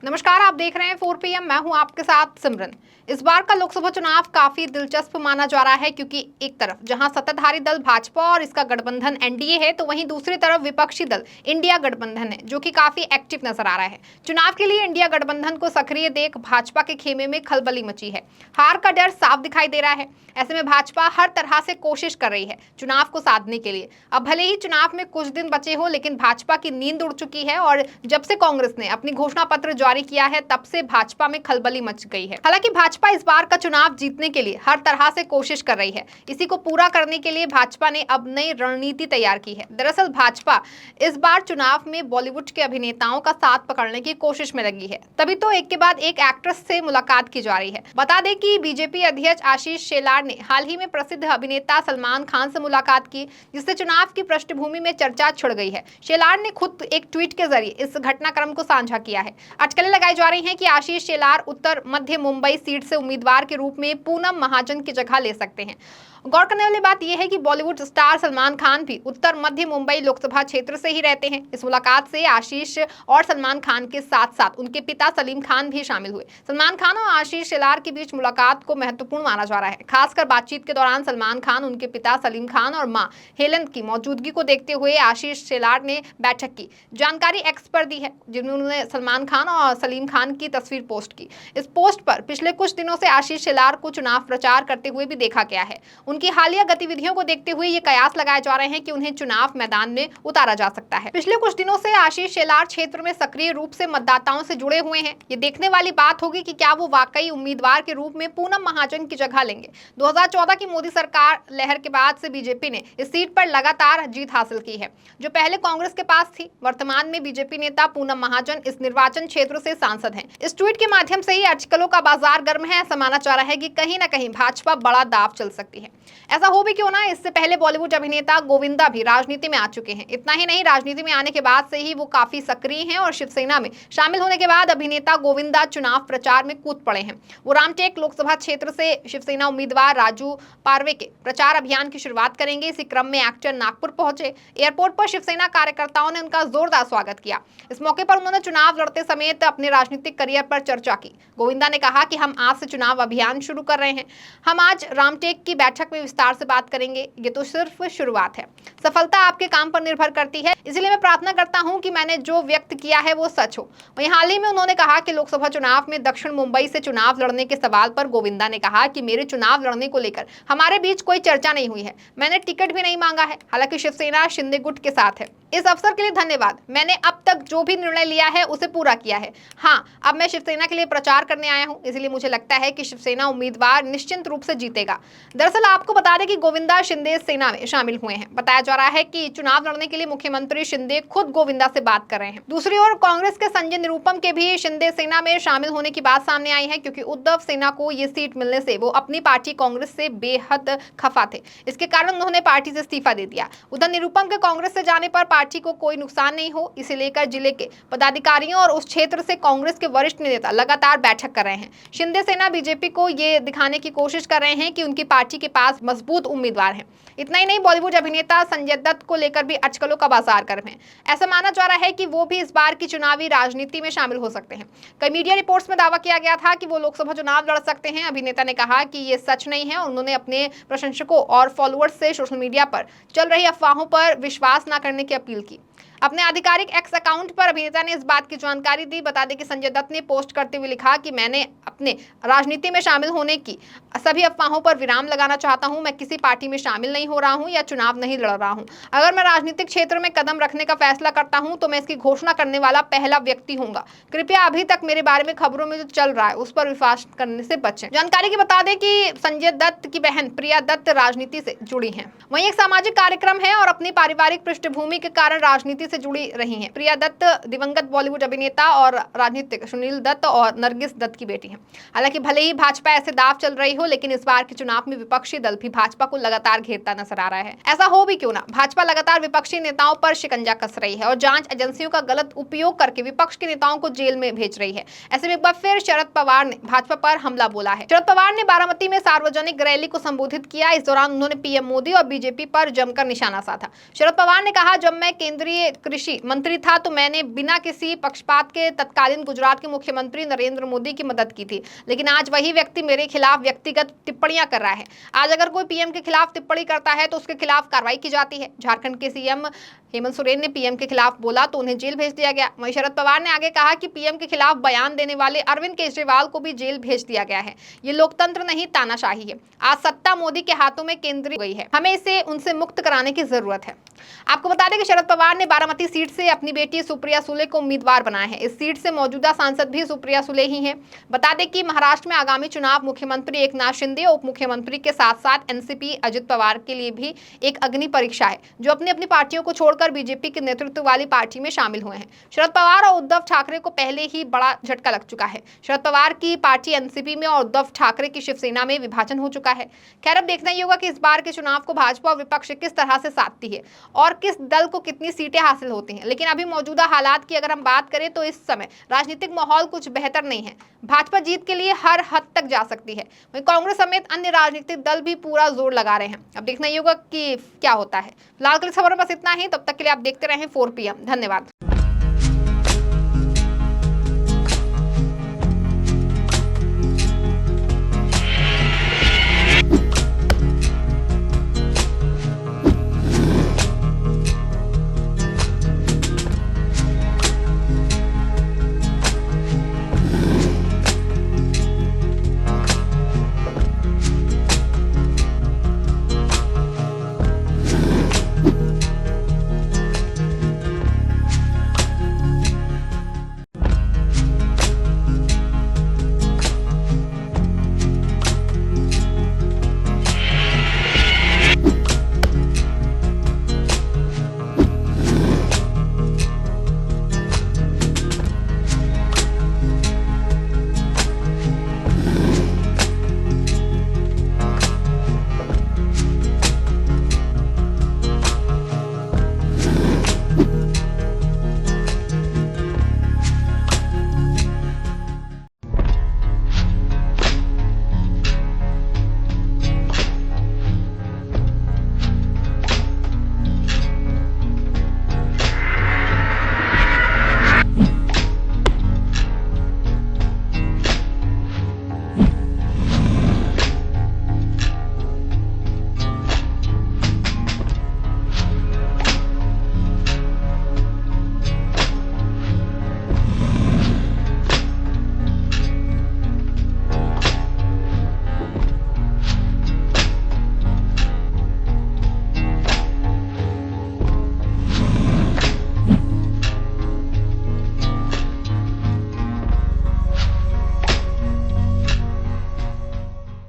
नमस्कार, आप देख रहे हैं 4 PM। मैं हूं आपके साथ सिमरन। इस बार का लोकसभा चुनाव काफी दिलचस्प माना जा रहा है क्योंकि एक तरफ जहां सत्ताधारी दल भाजपा और इसका गठबंधन एनडीए है, तो वहीं दूसरी तरफ विपक्षी दल इंडिया गठबंधन है, जो कि काफी एक्टिव नजर आ रहा है। चुनाव के लिए इंडिया गठबंधन को सक्रिय देख भाजपा के खेमे में खलबली मची है। हार का डर साफ दिखाई दे रहा है। ऐसे में भाजपा हर तरह से कोशिश कर रही है चुनाव को साधने के लिए। अब भले ही चुनाव में कुछ दिन बचे हो, लेकिन भाजपा की नींद उड़ चुकी है और जब से कांग्रेस ने अपनी घोषणा पत्र जारी किया है, तब से भाजपा में खलबली मच गई है। हालांकि भाजपा इस बार का चुनाव जीतने के लिए हर तरह से कोशिश कर रही है। इसी को पूरा करने के लिए भाजपा ने अब नई रणनीति तैयार की है। दरअसल भाजपा इस बार चुनाव में बॉलीवुड के अभिनेताओं का साथ पकड़ने की कोशिश में लगी है। तभी तो एक के बाद एक एक्ट्रेस से मुलाकात की जा रही है। बता दें कि बीजेपी अध्यक्ष आशीष शेलार ने हाल ही में प्रसिद्ध अभिनेता सलमान खान से मुलाकात की, जिससे चुनाव की पृष्ठभूमि में चर्चा छिड़ गई है। शेलार ने खुद एक ट्वीट के जरिए इस घटनाक्रम को साझा किया है। अटकलें लगाई जा रही हैं कि आशीष शेलार उत्तर मध्य मुंबई सीट से उम्मीदवार के रूप में पूनम महाजन की जगह ले सकते हैं। गौर करने वाली बात यह है कि बॉलीवुड स्टार सलमान खान भी उत्तर मध्य मुंबई लोकसभा क्षेत्र से ही रहते हैं। इस मुलाकात से आशीष और सलमान खान के साथ साथ उनके पिता सलीम खान भी शामिल हुए। सलमान खान और आशीष शेलार के बीच मुलाकात को महत्वपूर्ण माना जा रहा है। खासकर बातचीत के दौरान सलमान खान, उनके पिता सलीम खान और मां हेलन की मौजूदगी को देखते हुए आशीष शेलार ने बैठक की जानकारी एक्स पर दी है, जिनमें उन्होंने सलमान खान और सलीम खान की तस्वीर पोस्ट की। इस पोस्ट पर पिछले कुछ दिनों से आशीष शेलार को चुनाव प्रचार करते हुए भी देखा गया है। उनकी हालिया गतिविधियों को देखते हुए ये कयास लगाए जा रहे हैं कि उन्हें चुनाव मैदान में उतारा जा सकता है। पिछले कुछ दिनों से आशीष शेलार क्षेत्र में सक्रिय रूप से मतदाताओं से जुड़े हुए हैं। ये देखने वाली बात होगी कि क्या वो वाकई उम्मीदवार के रूप में पूनम महाजन की जगह लेंगे। 2014 की मोदी सरकार लहर के बाद से बीजेपी ने इस सीट पर लगातार जीत हासिल की है, जो पहले कांग्रेस के पास थी। वर्तमान में बीजेपी नेता पूनम महाजन इस निर्वाचन क्षेत्र से सांसद हैं। इस ट्वीट के माध्यम से ही अटकलों का बाजार गर्म है। ऐसा माना जा रहा है कि कहीं न कहीं भाजपा बड़ा दांव चल सकती है। ऐसा हो भी क्यों ना, इससे पहले बॉलीवुड अभिनेता गोविंदा भी राजनीति में आ चुके हैं। इतना ही नहीं, राजनीति में आने के बाद से ही वो काफी सक्रिय हैं और शिवसेना में शामिल होने के बाद अभिनेता गोविंदा चुनाव प्रचार में कूद पड़े हैं। वो रामटेक लोकसभा क्षेत्र से शिवसेना उम्मीदवार राजू पारवे के प्रचार अभियान की शुरुआत करेंगे। इसी क्रम में एक्टर नागपुर पहुंचे। एयरपोर्ट पर शिवसेना कार्यकर्ताओं ने उनका जोरदार स्वागत किया। इस मौके पर उन्होंने चुनाव लड़ते समेत अपने राजनीतिक करियर पर चर्चा की। गोविंदा ने कहा कि हम आज से चुनाव अभियान शुरू कर रहे हैं। हम आज रामटेक की बैठक में विस्तार से बात करेंगे। ये तो सिर्फ शुरुआत है। सफलता आपके काम पर निर्भर करती है, इसलिए मैं प्रार्थना करता हूं कि मैंने जो व्यक्त किया है वो सच हो। वहीं हाल ही में उन्होंने कहा कि लोकसभा चुनाव में दक्षिण मुंबई से चुनाव लड़ने के सवाल पर गोविंदा ने कहा कि मेरे चुनाव लड़ने को लेकर हमारे बीच कोई चर्चा नहीं हुई है। मैंने टिकट भी नहीं मांगा है। हालांकि शिवसेना शिंदे गुट के साथ है। इस अवसर के लिए धन्यवाद। मैंने अब तक जो भी निर्णय लिया है उसे पूरा किया है। हाँ, अब मैं शिवसेना के लिए प्रचार करने आया हूं, इसलिए मुझे लगता है कि शिवसेना उम्मीदवार निश्चित रूप से जीतेगा। दरअसल आपको बता दें कि गोविंदा शिंदे सेना में शामिल हुए हैं। बताया जा रहा है कि चुनाव लड़ने के लिए मुख्यमंत्री शिंदे खुद गोविंदा से बात कर रहे हैं। दूसरी ओर कांग्रेस के संजय निरुपम के भी शिंदे सेना में शामिल होने की बात सामने आई है, क्योंकि उद्धव सेना को ये सीट मिलने से वो अपनी पार्टी कांग्रेस से बेहद खफा थे। इसके कारण उन्होंने पार्टी से इस्तीफा दे दिया। उधर निरुपम के कांग्रेस से जाने पर पार्टी को कोई नुकसान नहीं हो, इसे लेकर जिले के पदाधिकारियों और उस क्षेत्र से कांग्रेस के वरिष्ठ नेता लगातार बैठक कर रहे हैं। शिंदे सेना बीजेपी को ये दिखाने की कोशिश कर रहे हैं कि उनकी पार्टी के पास मजबूत उम्मीदवार हैं। इतना ही नहीं, बॉलीवुड अभिनेता संजय दत्त को लेकर भी अटकलों का बाजार गर्म है। ऐसा माना जा रहा है कि वो भी इस बार की चुनावी राजनीति में शामिल हो सकते हैं। कई मीडिया रिपोर्ट्स में दावा किया गया था कि वो लोकसभा चुनाव लड़ सकते हैं। अभिनेता ने कहा कि ये सच नहीं है और उन्होंने अपने प्रशंसकों और फॉलोअर्स से सोशल मीडिया पर चल रही अफवाहों पर विश्वास न करने की अपील की। अपने आधिकारिक एक्स अकाउंट पर अभिनेता ने इस बात की जानकारी दी। बता दें कि संजय दत्त ने पोस्ट करते हुए लिखा कि मैंने अपने राजनीति में शामिल होने की सभी अफवाहों पर विराम लगाना चाहता हूं। मैं किसी पार्टी में शामिल नहीं हो रहा हूं या चुनाव नहीं लड़ रहा हूं। अगर मैं राजनीतिक क्षेत्र में कदम रखने का फैसला करता हूं तो मैं इसकी घोषणा करने वाला पहला व्यक्ति होऊंगा। कृपया अभी तक मेरे बारे में खबरों में जो चल रहा है उस पर विश्वास करने से बचें। जानकारी की बता दें कि संजय दत्त की बहन प्रिया दत्त राजनीति से जुड़ी हैं। वहीं एक सामाजिक कार्यक्रम है और अपनी पारिवारिक पृष्ठभूमि के कारण राजनीति से जुड़ी रही हैं। प्रिया दत्त दिवंगत बॉलीवुड अभिनेता और राजनीतिक सुनील दत्त और नरगिस दत्त की बेटी हैं। हालांकि भले ही भाजपा ऐसे दाव चल रही हो, लेकिन इस बार के चुनाव में विपक्षी दल भी भाजपा को लगातार घेरता नजर आ रहा है। ऐसा हो भी क्यों ना, भाजपा लगातार विपक्षी नेताओं पर शिकंजा कस रही है और जांच एजेंसियों का गलत उपयोग करके विपक्ष के नेताओं को जेल में भेज रही है। ऐसे में एक बार फिर शरद पवार ने भाजपा पर हमला बोला है। शरद पवार ने बारामती में सार्वजनिक रैली को संबोधित किया। इस दौरान उन्होंने पीएम मोदी और बीजेपी पर जमकर निशाना साधा। शरद पवार ने कहा, जब मैं केंद्रीय जब कृषि मंत्री था तो मैंने बिना किसी पक्षपात के तत्कालीन गुजरात के मुख्यमंत्री नरेंद्र मोदी की मदद की थी, लेकिन आज वही व्यक्ति मेरे खिलाफ व्यक्तिगत टिप्पणियां कर रहा है। आज अगर कोई पीएम के खिलाफ टिप्पणी करता है तो उसके खिलाफ कार्रवाई की जाती है। झारखंड के सीएम हेमंत सोरेन ने पीएम के खिलाफ बोला तो उन्हें जेल भेज दिया गया। वहीं शरद पवार ने आगे कहा कि पीएम के खिलाफ बयान देने वाले अरविंद केजरीवाल को भी जेल भेज दिया गया है। ये लोकतंत्र नहीं, तानाशाही है। आज सत्ता मोदी के हाथों में केंद्रित गई है, हमें इसे उनसे मुक्त कराने की जरूरत है। आपको बता दें कि शरद पवार ने बारामती सीट से अपनी बेटी सुप्रिया सुले को उम्मीदवार बनाया है। इस सीट से मौजूदा सांसद भी सुप्रिया सुले ही हैं। बता दें कि महाराष्ट्र में आगामी चुनाव मुख्यमंत्री एकनाथ शिंदे और उप मुख्यमंत्री के साथ साथ एनसीपी अजित पवार के लिए भी एक अग्नि परीक्षा है, जो अपनी अपनी पार्टियों को छोड़कर बीजेपी के नेतृत्व वाली पार्टी में शामिल हुए हैं। शरद पवार और उद्धव ठाकरे को पहले ही बड़ा झटका लग चुका है। शरद पवार की पार्टी एनसीपी में और उद्धव ठाकरे की शिवसेना में विभाजन हो चुका है। खैर, अब देखना ही होगा कि इस बार के चुनाव को भाजपा और विपक्ष किस तरह से साधती है और किस दल को कितनी सीटें हासिल होती हैं। लेकिन अभी मौजूदा हालात की अगर हम बात करें तो इस समय राजनीतिक माहौल कुछ बेहतर नहीं है। भाजपा जीत के लिए हर हद तक जा सकती है, वहीं कांग्रेस समेत अन्य राजनीतिक दल भी पूरा जोर लगा रहे हैं। अब देखना ही होगा कि क्या होता है। फिलहाल के इस खबर में बस इतना ही। तब तक के लिए आप देखते रहें 4 PM। धन्यवाद।